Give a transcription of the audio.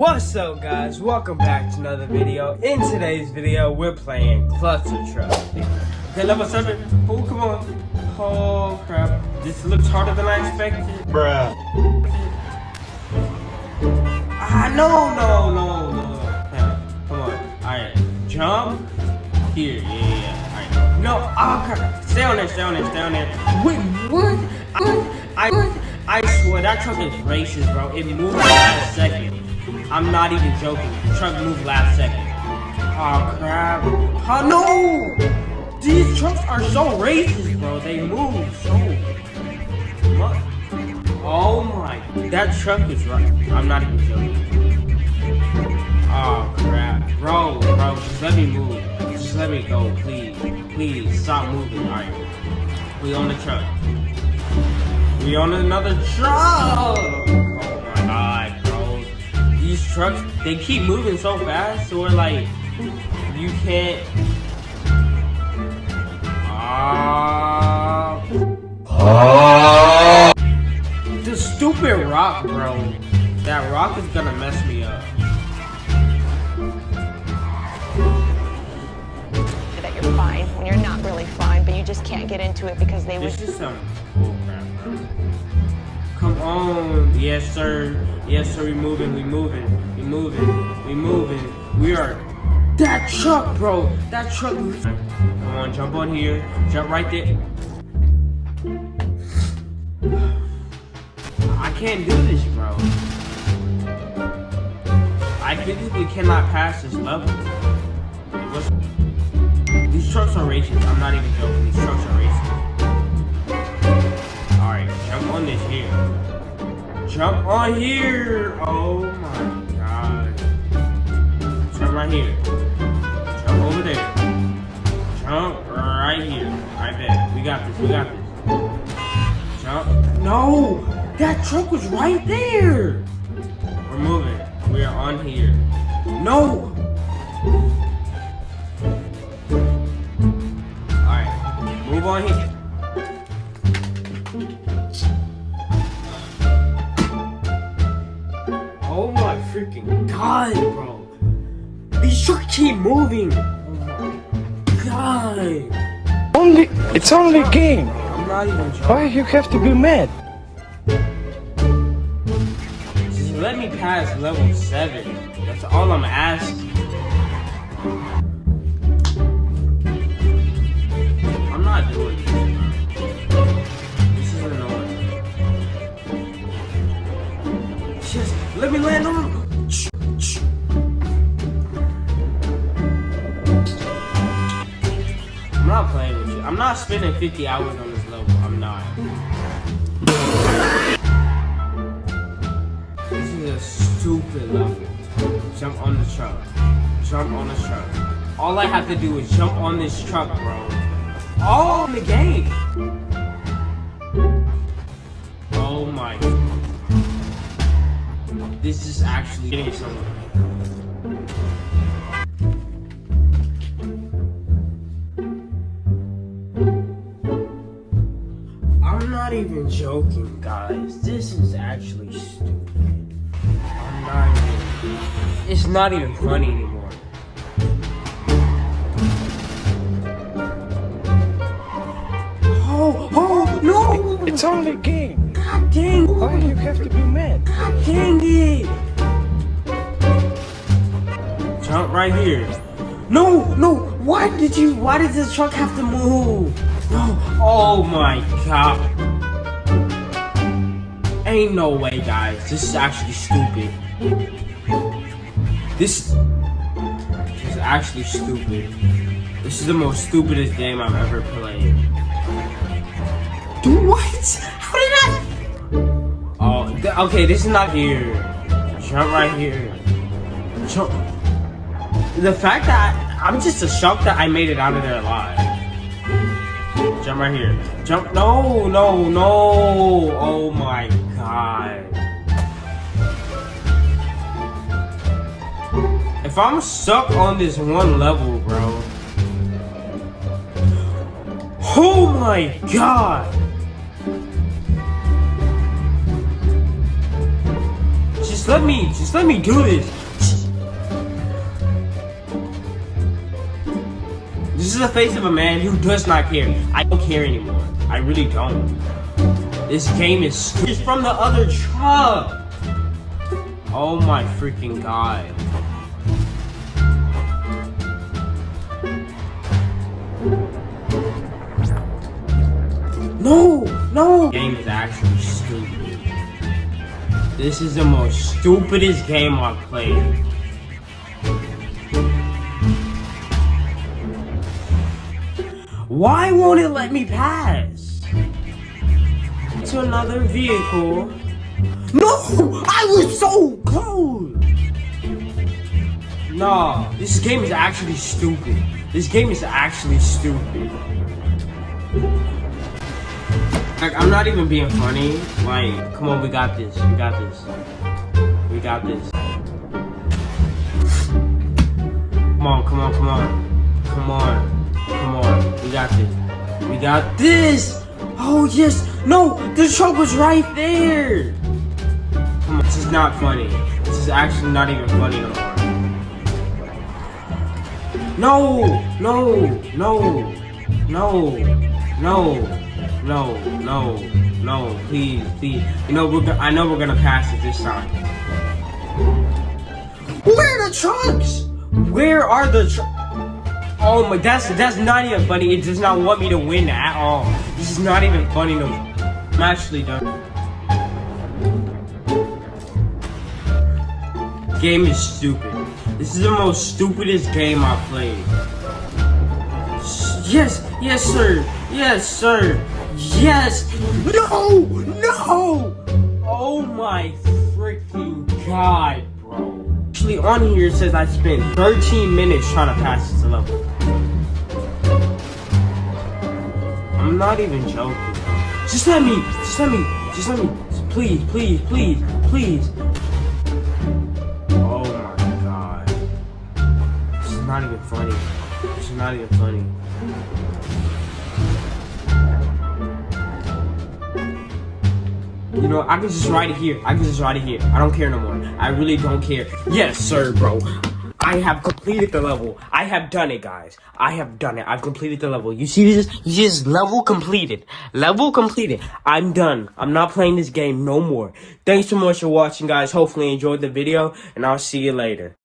What's up, guys? Welcome back to another video. In today's video, we're playing clustertruck. Okay, level 7. Oh, come on. Oh, crap. This looks harder than I expected. Bruh. No. Come on. Alright. Jump. Here. Yeah. Alright. No. Oh, crap. Stay on there. Wait, what? I swear, that truck is racist, bro. It moved last second. I'm not even joking. The truck moved last second. Oh crap. Oh no! These trucks are so racist, bro. They move so much. Oh my. That truck is right. I'm not even joking. Oh crap. Bro, just let me move. Just let me go, please. Please, stop moving. Alright. We on the truck. We on another truck! Oh my god, bro. These trucks, they keep moving so fast, so we're like, you can't. The stupid rock, bro. That rock is gonna mess me up. That you're fine when you're not really fine, but you just can't get into it because they would. This is some bullcrap, bro. Come on. Yes, sir. We moving. We are. That truck, bro. That truck. Come on, jump on here. Jump right there. I can't do this, bro. I physically cannot pass this level. These trucks are racist. I'm not even joking. These trucks are racist. Alright, jump on this here. Jump on here! Oh my god. Jump right here. Jump over there. Jump right here. Right there. We got this. Jump. No! That truck was right there! We're moving. We are on here. No! Alright. Move on here. Oh my freaking god, bro. These trucks keep moving. Oh my god. It's only a game. I'm not even joking. Why you have to be mad? Just let me pass level 7. That's all I'm asking. I'm not doing this, bro. This is annoying. Just let me land on him. I'm not playing with you. I'm not spending 50 hours on this level. I'm not. This is a stupid level. Jump on the truck. Jump on the truck. All I have to do is jump on this truck, bro. All in the game. Oh my. This is actually getting somewhere. I'm not even joking, guys. This is actually stupid. It's not even funny anymore. Oh, no! It's only a game. God dang! Why you have to be mad? God dang it! Jump right here. No! Why did this truck have to move? No! Oh my god. Ain't no way, guys. This is actually stupid. This is actually stupid. This is the most stupidest game I've ever played. What? How did I? Oh, okay, this is not here. Jump right here. Jump. The fact that I'm just shocked that I made it out of there alive. Jump right here. Jump. No. Oh my god. If I'm stuck on this one level, bro. Oh my god. Just let me do this. This is the face of a man who does not care. I don't care anymore. I really don't. This game is it's from the other truck. Oh my freaking god. No! This game is actually stupid. This is the most stupidest game I've played. Why won't it let me pass? To another vehicle. No! I was so close! No, this game is actually stupid. This game is actually stupid. Like, I'm not even being funny. Like, come on, we got this. We got this. We got this. Come on, come on, come on. Come on. Come on. We got this. We got this! Oh, yes! No! The truck was right there! Come on, this is not funny. This is actually not even funny no more. No! No! No! No! No! No, no, no, please, please. You know, I know we're gonna pass it this time. Where are the trucks? Where are the trucks? Oh my, that's not even funny. It does not want me to win at all. This is not even funny no more. I'm actually done. Game is stupid. This is the most stupidest game I've played. Yes, yes, sir. Yes, sir. Yes! No! No! Oh my freaking god, bro. Actually, on here it says I spent 13 minutes trying to pass this level. I'm not even joking. Just let me. Please, please, please, please. Oh my god. This is not even funny. This is not even funny. You know, I can just ride it here. I can just ride it here. I don't care no more. I really don't care. Yes, sir, bro. I have completed the level. I have done it, guys. I have done it. I've completed the level. You see this? You see this? Level completed. Level completed. I'm done. I'm not playing this game no more. Thanks so much for watching, guys. Hopefully you enjoyed the video, and I'll see you later.